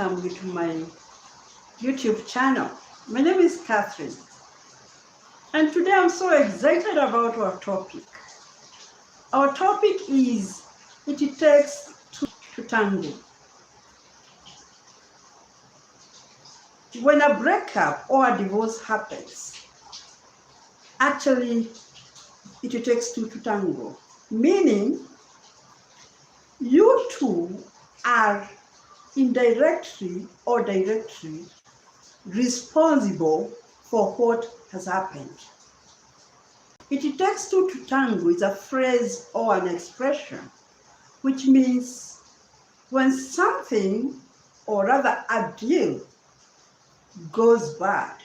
welcome you to my YouTube channel. My name is Catherine, and today I'm so excited about our topic. Our topic is It Takes Two to Tango. When a breakup or a divorce happens, actually it takes two to tango, meaning you two are indirectly or directly responsible for what has happened. It takes two to tango is a phrase or an expression which means when something, or rather a deal, goes bad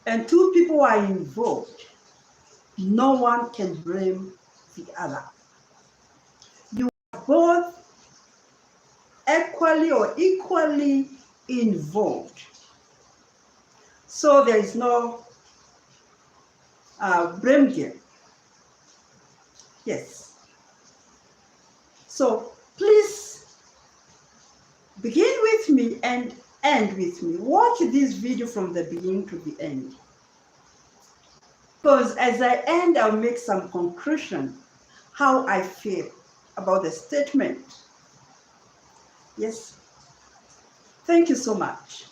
and two people are involved, no one can blame the other. You are both equally or equally involved. So there is no blame game. Yes. So please begin with me and end with me. Watch this video from the beginning to the end. Because as I end, I'll make some conclusion how I feel about the statement. Yes. Thank you so much.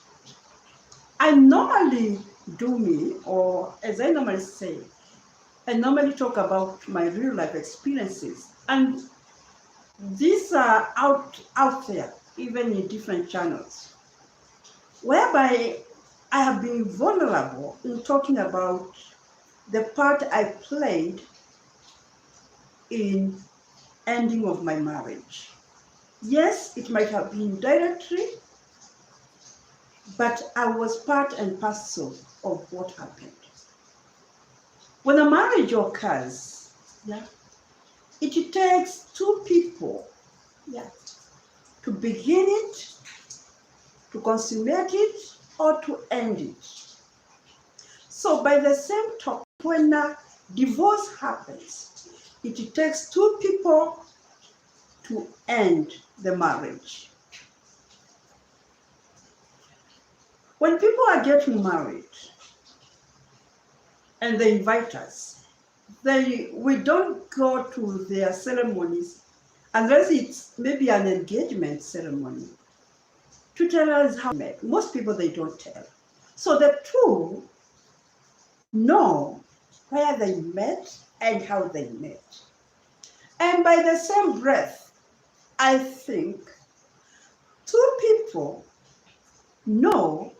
I normally do me, or as I normally say, I normally talk about my real life experiences. And these are out there, even in different channels, whereby I have been vulnerable in talking about the part I played in ending of my marriage. Yes, it might have been directly, but I was part and parcel of what happened. When a marriage occurs, it takes two people to begin it, to consummate it, or to end it. So by the same token, when a divorce happens, it takes two people to end the marriage. When people are getting married and they invite us, we don't go to their ceremonies unless it's maybe an engagement ceremony to tell us how they met. Most people, they don't tell. So the two know where they met and how they met. And by the same breath, I think two people know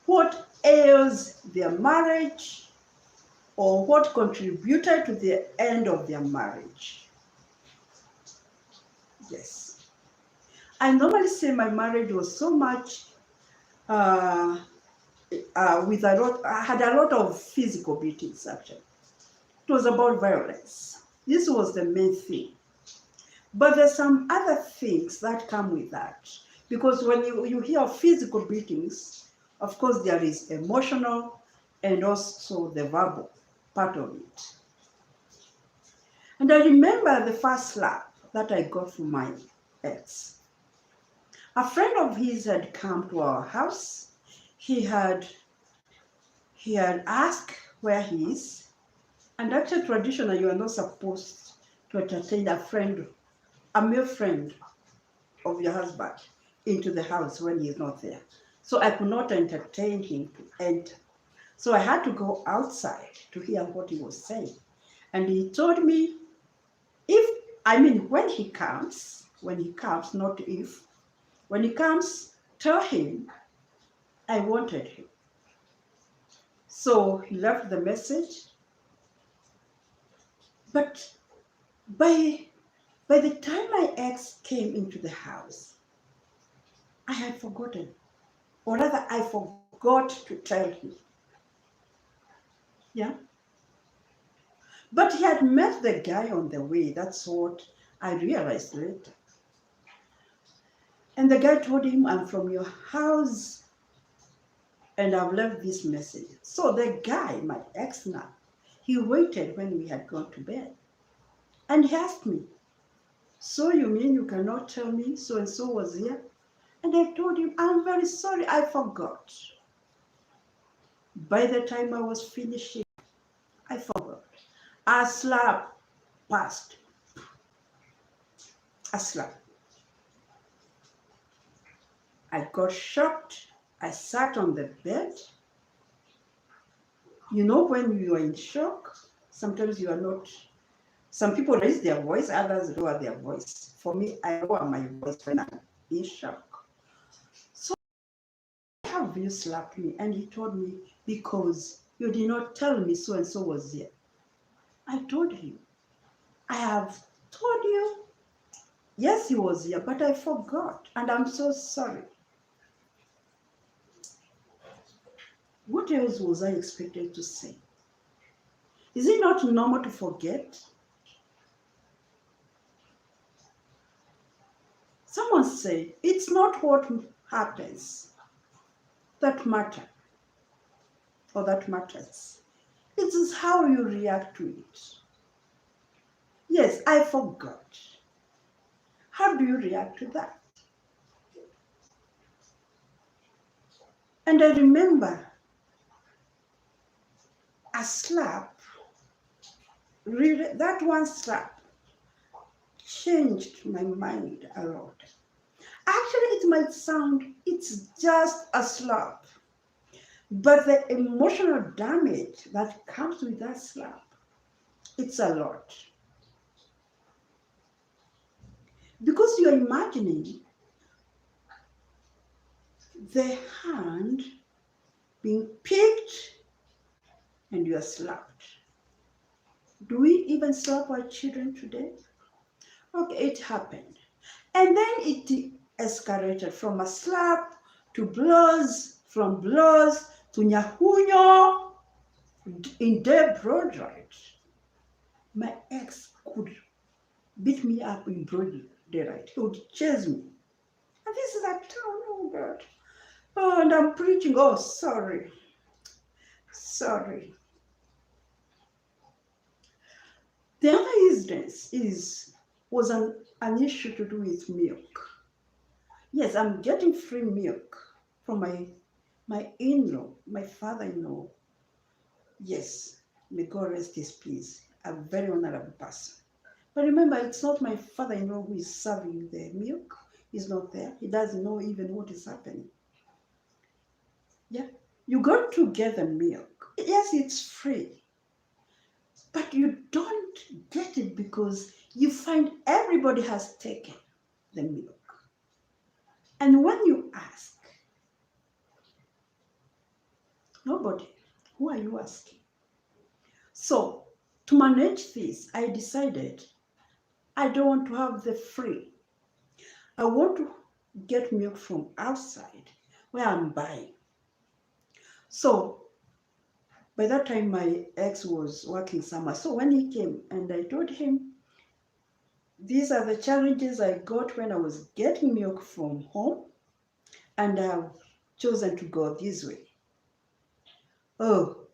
what ails their marriage or what contributed to the end of their marriage. Yes. I normally say my marriage was so much I had a lot of physical beatings actually. It was about violence. This was the main thing. But there's some other things that come with that. Because when you hear physical beatings, of course there is emotional and also the verbal part of it. And I remember the first slap that I got from my ex. A friend of his had come to our house. He had asked where he is. And actually traditionally you are not supposed to entertain a male friend of your husband into the house when he is not there. So I could not entertain him to enter. So I had to go outside to hear what he was saying. And he told me, when he comes, not if, when he comes, tell him I wanted him. So he left the message. But by the time my ex came into the house, I had forgotten, or rather I forgot to tell him. Yeah. But he had met the guy on the way. That's what I realized later. And the guy told him, I'm from your house and I've left this message. So the guy, my ex now, he waited when we had gone to bed. And he asked me, so you mean you cannot tell me so-and-so was here? And I told him, I'm very sorry, I forgot. By the time I was finishing, I forgot. A slap passed. A slap. I got shocked. I sat on the bed. You know, when you are in shock, sometimes you are not. Some people raise their voice, others lower their voice. For me, I lower my voice when I'm in shock. So, why have you slapped me? And he told me, because you did not tell me so and so was here. I told him, I have told you, yes, he was here, but I forgot, and I'm so sorry. What else was I expected to say? Is it not normal to forget? Someone said, it's not what happens that matter or that matters. It is how you react to it. Yes, I forgot. How do you react to that? And I remember a slap, really, that one slap changed my mind a lot. Actually, it might sound, it's just a slap, but the emotional damage that comes with that slap, it's a lot. Because you're imagining the hand being picked and you are slapped. Do we even slap our children today? Okay, it happened. And then it escalated from a slap to blows, from blows to nyahunyo in their broad daylight. My ex could beat me up in broad daylight. He would chase me. And this is a town, oh God. Oh, and I'm preaching, oh, sorry. Sorry. The other instance was an issue to do with milk. Yes, I'm getting free milk from my in-law, my father-in-law. Yes, may God rest his peace. A very honorable person. But remember, it's not my father-in-law who is serving the milk. He's not there. He doesn't know even what is happening. Yeah, you got to get the milk. Yes, it's free. But you don't get it because you find everybody has taken the milk. And when you ask, nobody, who are you asking? So, to manage this, I decided I don't want to have the free. I want to get milk from outside where I'm buying. So, by that time, my ex was working somewhere. So, when he came and I told him, these are the challenges I got when I was getting milk from home, and I've chosen to go this way. Oh,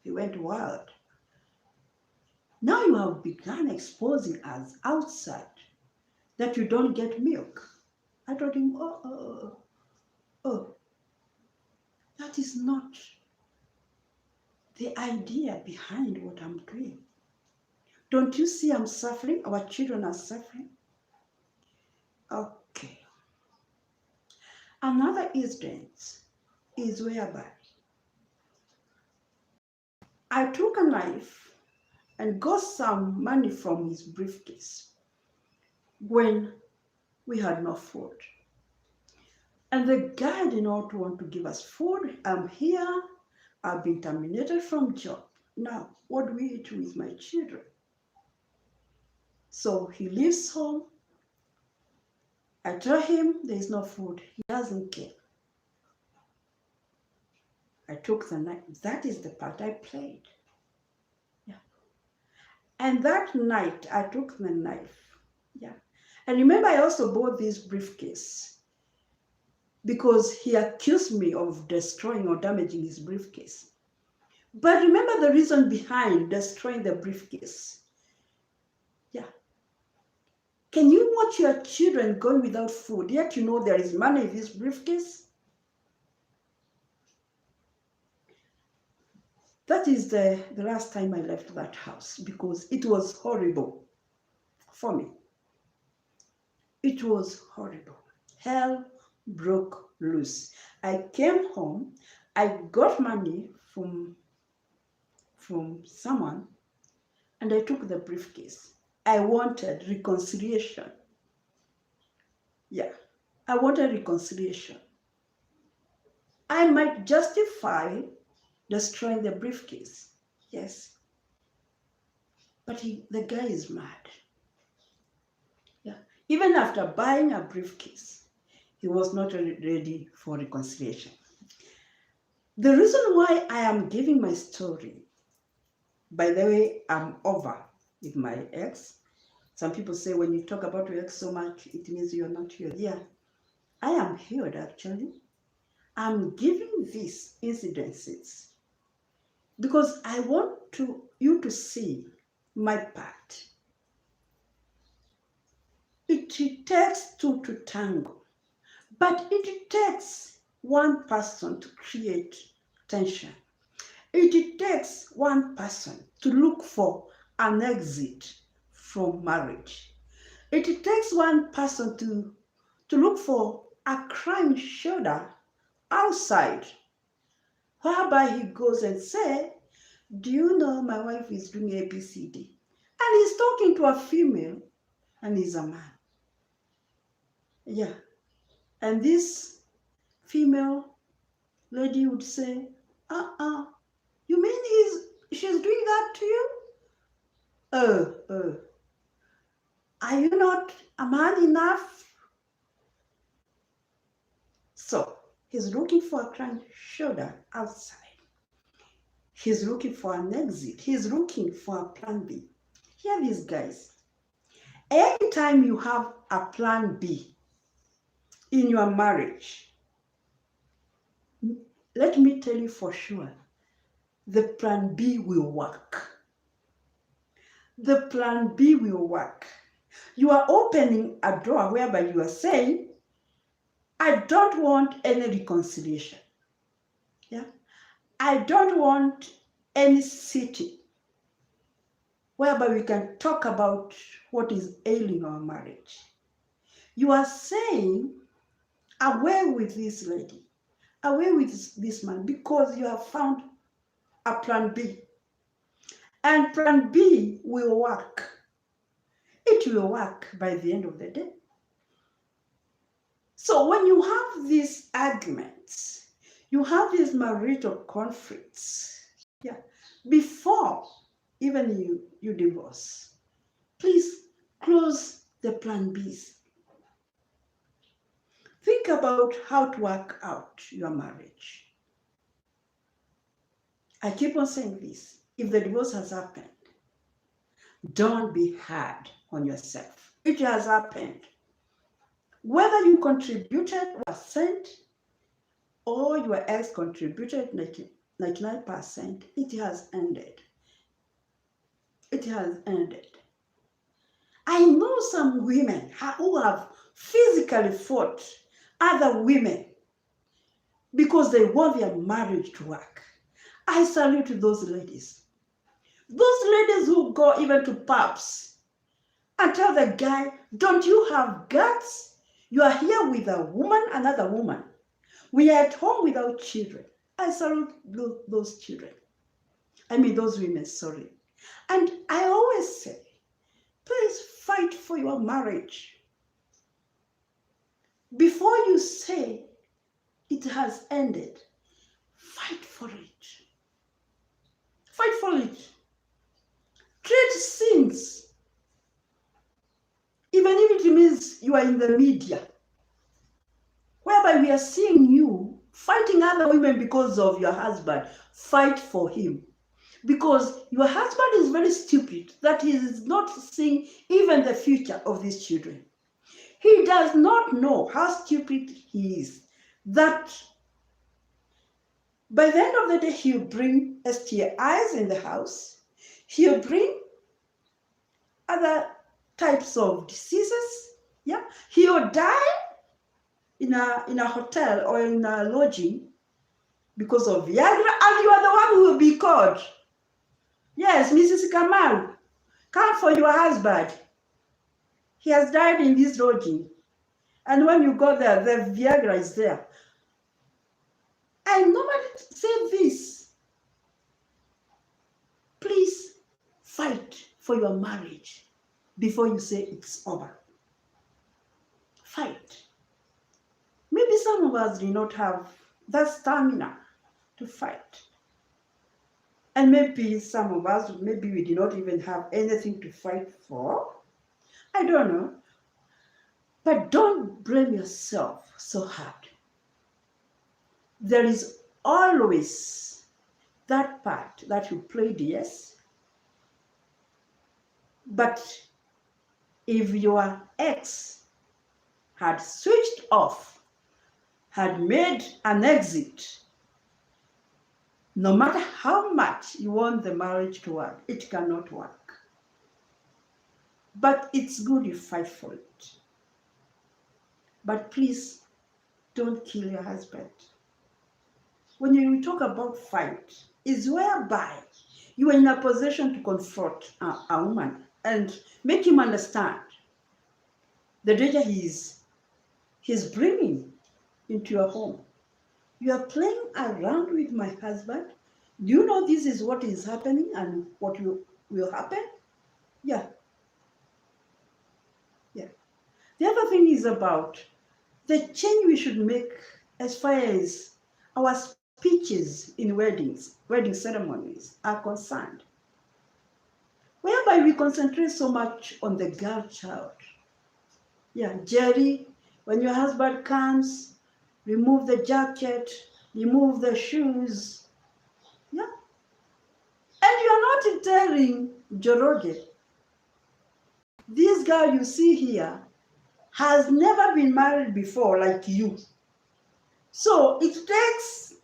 he went wild. Now you have begun exposing us outside that you don't get milk. I told him, that is not the idea behind what I'm doing. Don't you see I'm suffering? Our children are suffering. Okay. Another instance is whereby I took a knife and got some money from his briefcase when we had no food. And the guy did not want to give us food. I'm here. I've been terminated from job. Now, what do we eat with my children? So he leaves home. I tell him there is no food. He doesn't care. I took the knife. That is the part I played. Yeah. And that night, I took the knife. Yeah. And remember, I also bought this briefcase because he accused me of destroying or damaging his briefcase. But remember the reason behind destroying the briefcase. Yeah. Can you watch your children going without food, yet you know there is money in this briefcase? That is the last time I left that house, because it was horrible for me. It was horrible. Hell broke loose. I came home, I got money from someone, and I took the briefcase. I wanted reconciliation. Yeah, I wanted reconciliation. I might justify destroying the briefcase. Yes. But the guy is mad. Yeah. Even after buying a briefcase, he was not ready for reconciliation. The reason why I am giving my story, by the way, I'm over with my ex. Some people say when you talk about your ex so much, it means you're not healed. Yeah, I am healed actually. I'm giving these incidences because I want you to see my part. It takes two to tango, but it takes one person to create tension. It takes one person to look for an exit from marriage. It takes one person to look for a crime shoulder outside, whereby he goes and say, do you know my wife is doing ABCD? And he's talking to a female and he's a man. Yeah. And this female lady would say, you mean she's doing that to you? Are you not a man enough? So he's looking for a crime shoulder outside. He's looking for an exit. He's looking for a plan B. Hear these guys. Anytime you have a plan B in your marriage, let me tell you for sure, the plan B will work. The plan B will work. You are opening a door whereby you are saying, I don't want any reconciliation. Yeah? I don't want any sitting whereby we can talk about what is ailing our marriage. You are saying, away with this lady, away with this man, because you have found a plan B. And plan B will work. It will work by the end of the day. So when you have these arguments, you have these marital conflicts, yeah, before even you divorce, please close the plan Bs. Think about how to work out your marriage. I keep on saying this. If the divorce has happened, don't be hard on yourself. It has happened. Whether you contributed 1% or your ex contributed 99%, it has ended. It has ended. I know some women who have physically fought other women because they want their marriage to work. I salute those ladies. Those ladies who go even to pubs and tell the guy, don't you have guts? You are here with a woman, another woman. We are at home without children. I salute those children. I mean, those women, sorry. And I always say, please fight for your marriage. Before you say it has ended, fight for it. Fight for it. Treat sins. Even if it means you are in the media, whereby we are seeing you fighting other women because of your husband, fight for him. Because your husband is very stupid that he is not seeing even the future of these children. He does not know how stupid he is, that by the end of the day, he'll bring STIs in the house. He'll bring other types of diseases. Yeah, he will die in a hotel or in a lodging because of Viagra, and you are the one who will be called. Yes, Mrs. Kamal, come for your husband. He has died in this lodging. And when you go there, the Viagra is there. I normally say this. Please fight for your marriage before you say it's over. Fight. Maybe some of us do not have that stamina to fight. And maybe some of us, maybe we do not even have anything to fight for. I don't know. But don't blame yourself so hard. There is always that part that you played, yes. But if your ex had switched off, had made an exit, no matter how much you want the marriage to work, it cannot work. But it's good you fight for it. But please don't kill your husband. When you talk about fight, is whereby you are in a position to confront a woman and make him understand the danger he's bringing into your home. You are playing around with my husband. Do you know this is what is happening and what will happen? Yeah. Yeah. The other thing is about the change we should make as far as our speeches in wedding ceremonies are concerned, whereby we concentrate so much on the girl child. Yeah, Jerry, when your husband comes, remove the jacket, remove the shoes. Yeah. And you're not telling Joroge, this girl you see here has never been married before like you. So it takes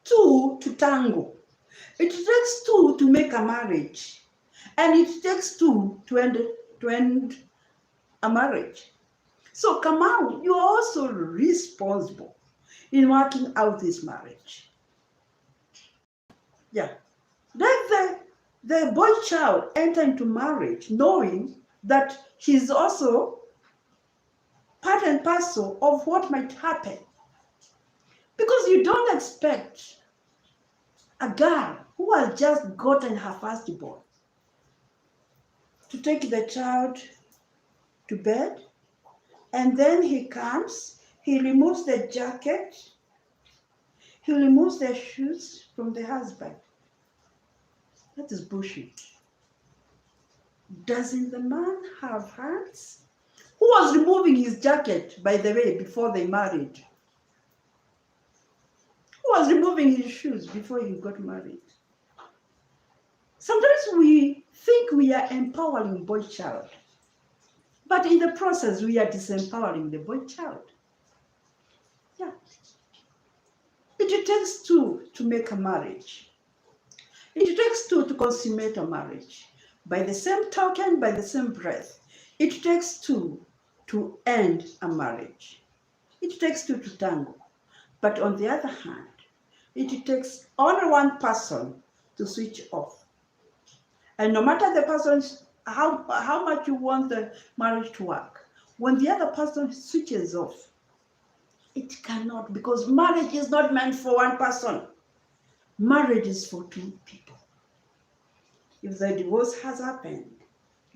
two to tango. It takes two to make a marriage. And it takes two to end a marriage. So Kamau, you are also responsible in working out this marriage. Yeah. Let the boy child enter into marriage knowing that he's also part and parcel of what might happen. Because you don't expect a girl who has just gotten her firstborn to take the child to bed, and then he comes, he removes the jacket, he removes the shoes from the husband. That is bullshit. Doesn't the man have hands? Who was removing his jacket, by the way, before they married? Who was removing his shoes before he got married? Sometimes we think we are empowering boy child, but in the process we are disempowering the boy child. Yeah. It takes two to make a marriage. It takes two to consummate a marriage. By the same token, by the same breath, it takes two to end a marriage. It takes two to tango. But on the other hand, it takes only one person to switch off. And no matter the person's how much you want the marriage to work, when the other person switches off, it cannot, because marriage is not meant for one person. Marriage is for two people. If the divorce has happened,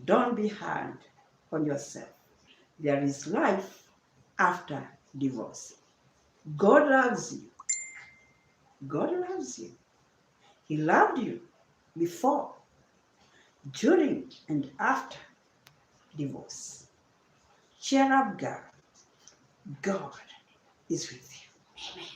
don't be hard on yourself. There is life after divorce. God loves you. God loves you. He loved you before, during, and after divorce. Cheer up, girl. God is with you. Amen.